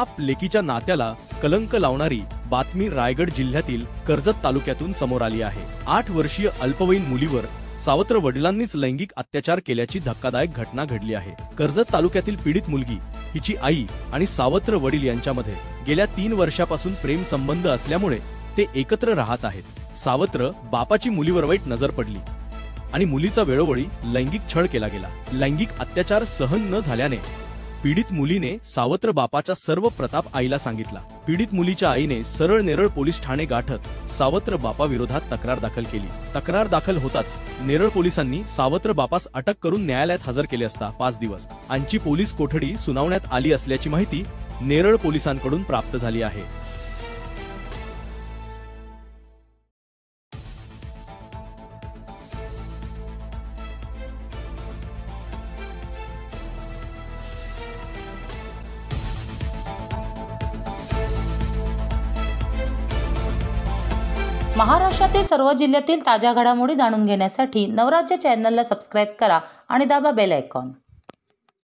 बाप लेकीच्या नात्याला कलंक लावणारी बातमी रायगड जिल्ह्यातील कर्जत तालुक्यातून समोर आली आहे। 8 वर्षीय अल्पवयीन मुलीवर सावत्र वडिलांनीच लैंगिक अत्याचार केल्याची धक्कादायक घटना घडली आहे। कर्जत तालुक्यातील पीडित मुलगी, हिची आई आणि सावत्र वडील यांच्यामध्ये गेल्या 3 वर्षापासून प्रेम संबंध असल्यामुळे ते एकत्र राहत आहेत। सावत्र बापाची मुलीवर वाईट नजर पडली आणि मुलीचा वेळोवेळी लैंगिक छळ केला गेला। लैंगिक अत्याचार सहन न झाल्याने पीडित मुलीने सावत्र बापाचा सर्व प्रताप आईला सांगितला। पीडित मुलीच्या आईने सरळ नेरळ पोलीस ठाणे गाठत सावत्र बापाविरोधात तक्रार दाखल केली। तक्रार दाखल होताच नेरळ पोलिसांनी सावत्र बापास अटक करून न्यायालयात हजर केले असता 5 दिवस आंची पोलीस कोठडी सुनावण्यात आली असल्याची माहिती नेरळ पोलिसांकडून प्राप्त झाली आहे। महाराष्ट्रातील सर्व जिल्ह्यातील ताज्या घडामोडी जाणून घेण्यासाठी नवराज्य चॅनलला सबस्क्राइब करा आणि दाबा बेल आयकॉन।